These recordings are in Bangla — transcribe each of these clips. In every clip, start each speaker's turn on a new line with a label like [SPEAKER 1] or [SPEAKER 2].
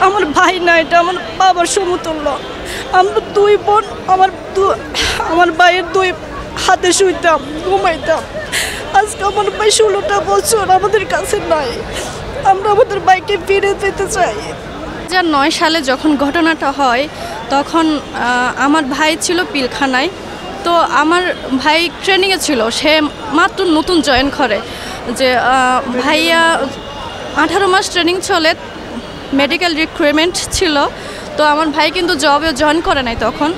[SPEAKER 1] আমার ভাই না, এটা আমার বাবার সমতুল্য। আমরা দুই বোন, আমার ভাইয়ের দুই হাতে শুইতাম, ঘুমাইতাম। আজকে আমার ভাই 16টা বছর আমাদের কাছে নাই। আমরা আমাদের ভাইকে ফিরে পেতে চাই।
[SPEAKER 2] 2009 সালে যখন ঘটনাটা হয় তখন আমার ভাই ছিল পিলখানায়। তো আমার ভাই ট্রেনিংয়ে ছিল, সে মাত্র নতুন জয়েন করে। যে ভাইয়া 18 মাস ট্রেনিং চলে, মেডিকেল রিক্রুটমেন্ট ছিল। তো আমার ভাই কিন্তু জবে জয়েন করে নাই তখন।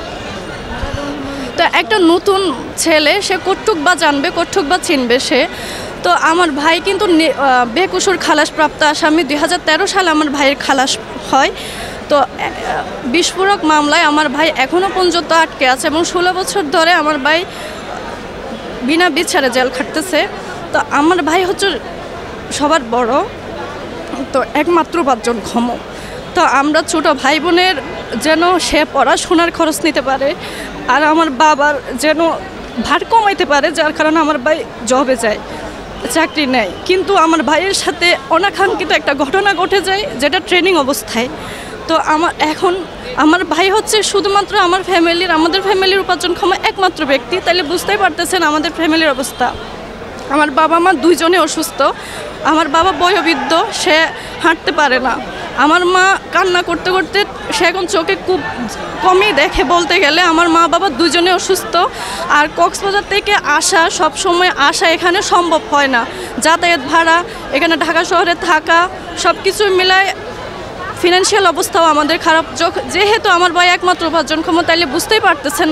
[SPEAKER 2] তো একটা নতুন ছেলে, সে কটুক বা জানবে, কটুক বা চিনবে সে। তো আমার ভাই কিন্তু বেকসুর খালাসপ্রাপ্ত আসামি। 2013 সালে আমার ভাইয়ের খালাস হয়। তো বিস্ফোরক মামলায় আমার ভাই এখনও পর্যন্ত আটকে আছে এবং 16 বছর ধরে আমার ভাই বিনা বিচারে জেল খাটতেছে। তো আমার ভাই হচ্ছে সবার বড়, তো একমাত্র 5 জন ক্ষম। তো আমরা ছোট ভাই বোনের যেন সে পড়াশোনার খরচ নিতে পারে আর আমার বাবার যেন ভার কমাইতে পারে, যার কারণে আমার ভাই জবে যায়, চাকরি নেয়। কিন্তু আমার ভাইয়ের সাথে অনাকাঙ্ক্ষিত একটা ঘটনা ঘটে যায়, যেটা ট্রেনিং অবস্থায়। তো আমার ভাই হচ্ছে শুধুমাত্র আমাদের ফ্যামিলির উপার্জনক্ষম একমাত্র ব্যক্তি। তাহলে বুঝতেই পারতেছেন আমাদের ফ্যামিলির অবস্থা। আমার বাবা মা দুইজনে অসুস্থ। আমার বাবা বয়োবৃদ্ধ, সে হাঁটতে পারে না। আমার মা কান্না করতে করতে, সে এখন চোখে খুব কমই দেখে বলতে গেলে। আমার মা বাবা দুজনে অসুস্থ। আর কক্সবাজার থেকে সব সময় আসা এখানে সম্ভব হয় না। যাতায়াত ভাড়া, এখানে ঢাকা শহরে থাকা, সব কিছু মিলায় ফিনান্সিয়াল অবস্থাও আমাদের খারাপ। যেহেতু আমার ভাই একমাত্র উপার্জনক্ষম, তাইলে বুঝতেই পারতেছেন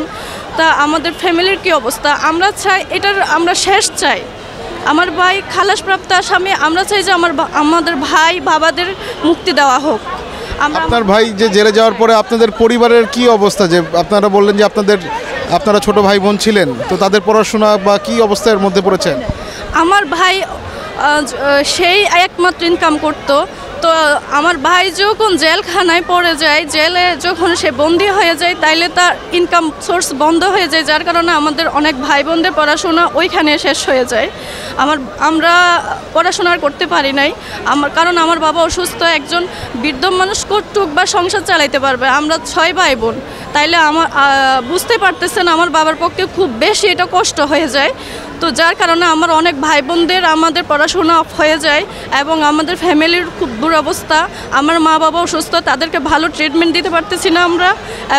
[SPEAKER 2] তা আমাদের ফ্যামিলির কী অবস্থা। আমরা শেষ চাই। আমার ভাই খালাসপ্রাপ্ত আসামি, আমরা চাই যে আমাদের ভাই বাবাদের মুক্তি দেওয়া হোক।
[SPEAKER 3] আপনার ভাই যে জেলে যাওয়ার পরে আপনাদের পরিবারের কি অবস্থা? যে আপনারা বললেন যে আপনারা ছোট ভাই বোন ছিলেন, তো তাদের পড়াশোনা বা কি অবস্থার মধ্যে পড়েছেন?
[SPEAKER 2] আমার ভাই সেই একমাত্র ইনকাম করতো। তো আমার ভাই যখন জেলখানায় পড়ে যায়, জেলে যখন সে বন্দি হয়ে যায়, তাইলে তার ইনকাম সোর্স বন্ধ হয়ে যায়, যার কারণে আমাদের অনেক ভাই বোনদের পড়াশোনা ওইখানে শেষ হয়ে যায়। আমরা পড়াশোনা করতে পারি নাই, কারণ আমার বাবা অসুস্থ। একজন বৃদ্ধ মানুষ কটুক বা সংসার চালাইতে পারবে? আমরা 6 ভাই বোন। তাইলে বুঝতে পারতেছেন আমার বাবার পক্ষে খুব বেশি এটা কষ্ট হয়ে যায়। তো যার কারণে আমার অনেক ভাই বোনদের আমাদের পড়াশোনা অফ হয়ে যায় এবং আমাদের ফ্যামিলির খুব দুরবস্থা। আমার মা বাবা অসুস্থ, তাদেরকে ভালো ট্রিটমেন্ট দিতে পারতেছি না আমরা।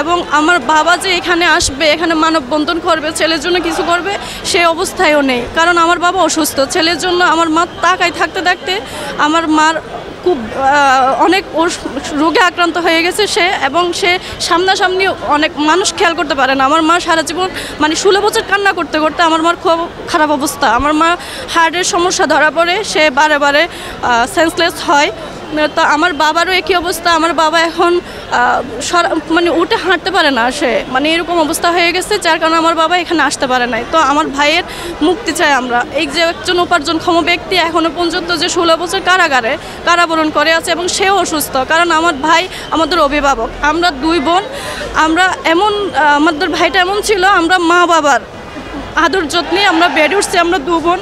[SPEAKER 2] এবং আমার বাবা যে এখানে আসবে, এখানে মানববন্ধন করবে, ছেলের জন্য কিছু করবে, সে অবস্থায়ও নেই, কারণ আমার বাবা অসুস্থ। ছেলের জন্য আমার মা তাকায় থাকতে থাকতে আমার মার খুব অনেক রোগে আক্রান্ত হয়ে গেছে সে, এবং সে সামনাসামনি অনেক মানুষ খেয়াল করতে পারে না। আমার মা সারা জীবন 16 বছর কান্না করতে করতে আমার মার খুব খারাপ অবস্থা। আমার মা হার্টের সমস্যা ধরা পড়ে, সে বারে বারে সেন্সলেস হয়। তো আমার বাবারও একই অবস্থা। আমার বাবা এখন উঠে হাঁটতে পারে না, সে এরকম অবস্থা হয়ে গেছে, যার কারণে আমার বাবা এখানে আসতে পারে নাই। তো আমার ভাইয়ের মুক্তি চাই আমরা। এই যে একজন উপার্জনক্ষম ব্যক্তি এখনও পর্যন্ত যে 16 বছর কারাবরণ করে আছে, এবং সেও অসুস্থ, কারণ আমার ভাই আমাদের অভিভাবক। আমরা 2 বোন। আমাদের ভাইটা এমন ছিল, আমরা মা বাবার আদর যত্নে আমরা বেড়ে উঠছি। আমরা 2 বোন।